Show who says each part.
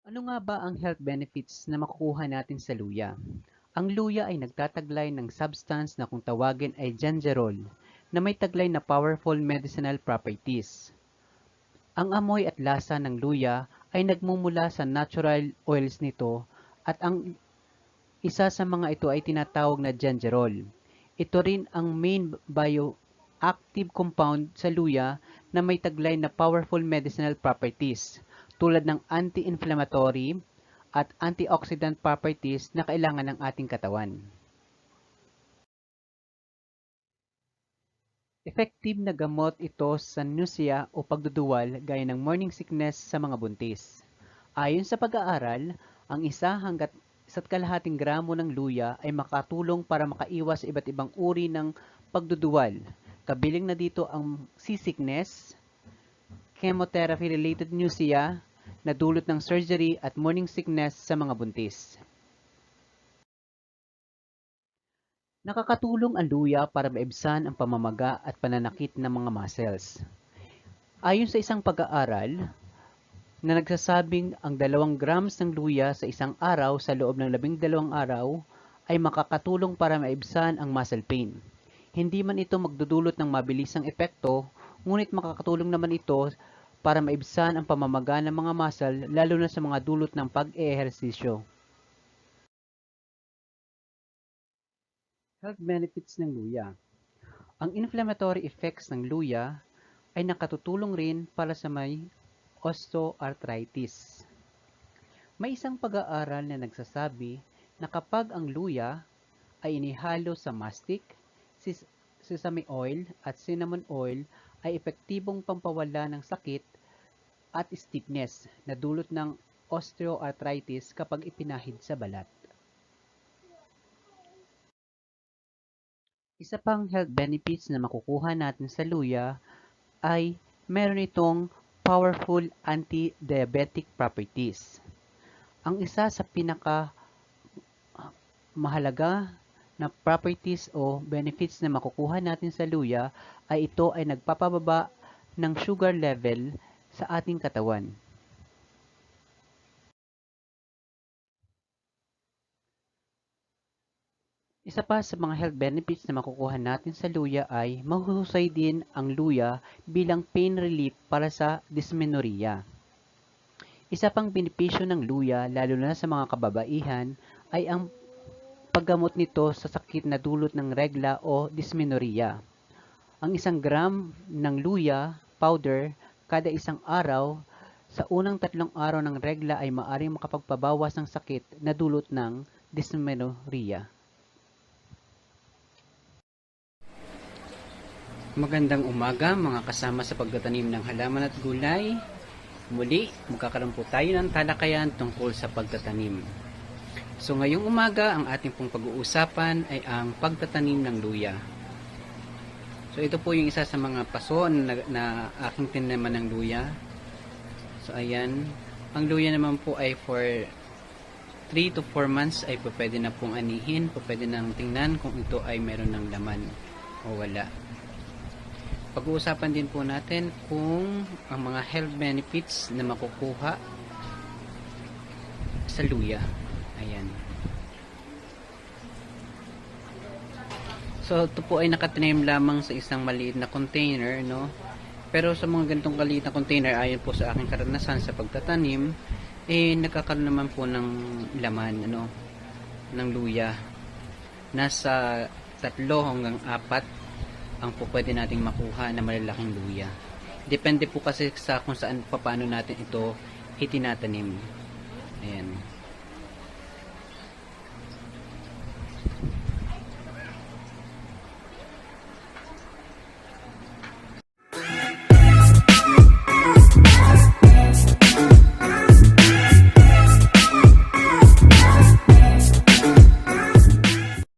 Speaker 1: Ano nga ba ang health benefits na makukuha natin sa luya? Ang luya ay nagtataglay ng substance na kung tawagin ay gingerol, na may taglay na powerful medicinal properties. Ang amoy at lasa ng luya ay nagmumula sa natural oils nito at ang isa sa mga ito ay tinatawag na gingerol. Ito rin ang main bioactive compound sa luya na may taglay na powerful medicinal properties tulad ng anti-inflammatory at antioxidant properties na kailangan ng ating katawan. Effective na gamot ito sa nausea o pagduduwal gaya ng morning sickness sa mga buntis. Ayon sa pag-aaral, ang 1 hanggat 1.5 gramo ng luya ay makatulong para makaiwas sa iba't ibang uri ng pagduduwal. Kabilang na dito ang seasickness, chemotherapy-related nausea na dulot ng surgery at morning sickness sa mga buntis. Nakakatulong ang luya para maibsan ang pamamaga at pananakit ng mga muscles. Ayon sa isang pag-aaral na nagsasabing ang 2 grams ng luya sa isang araw sa loob ng 12 araw ay makakatulong para maibsan ang muscle pain. Hindi man ito magdudulot ng mabilisang epekto, ngunit makakatulong naman ito para maibsan ang pamamaga ng mga muscle lalo na sa mga dulot ng pag-eehersisyo. Health benefits ng luya. Ang inflammatory effects ng luya ay nakatutulong rin para sa may osteoarthritis. May isang pag-aaral na nagsasabi na kapag ang luya ay inihalo sa mastic, sesame oil at cinnamon oil ay epektibong pampawala ng sakit at stiffness na dulot ng osteoarthritis kapag ipinahid sa balat. Isa pang health benefits na makukuha natin sa luya ay meron itong powerful anti-diabetic properties. Ang isa sa pinaka mahalaga na properties o benefits na makukuha natin sa luya ay ito ay nagpapababa ng sugar level sa ating katawan. Isa pa sa mga health benefits na makukuha natin sa luya ay mahuhusay din ang luya bilang pain relief para sa dysmenorrhea. Isa pang benepisyo ng luya lalo na sa mga kababaihan ay ang paggamot nito sa sakit na dulot ng regla o dysmenorrhea. Ang 1 gram ng luya powder kada isang araw sa unang 3 araw ng regla ay maaaring makapagpabawas ng sakit na dulot ng dysmenorrhea. Magandang umaga mga kasama sa pagtatanim ng halaman at gulay. Muli, magkakaroon po tayo ng talakayan tungkol sa pagtatanim. So ngayong umaga, ang ating pong pag-uusapan ay ang pagtatanim ng luya. So ito po yung isa sa mga paso na aking tinaman ng luya. So ayan, ang luya naman po ay for 3 to 4 months ay pwede na pong anihin, pwede nang tingnan kung ito ay meron ng laman o wala. Pag-uusapan din po natin kung ang mga health benefits na makukuha sa luya. Ayan. So, ito po ay nakatanim lamang sa isang maliit na container, no? Pero sa mga ganitong maliit na container, ayon po sa aking karanasan sa pagtatanim, nagkakaroon naman po ng laman, ano, ng luya. Nasa 3 hanggang 4 ang po pwede nating makuha na malalaking luya. Depende po kasi sa kung saan paano natin ito itinatanim. Ayan.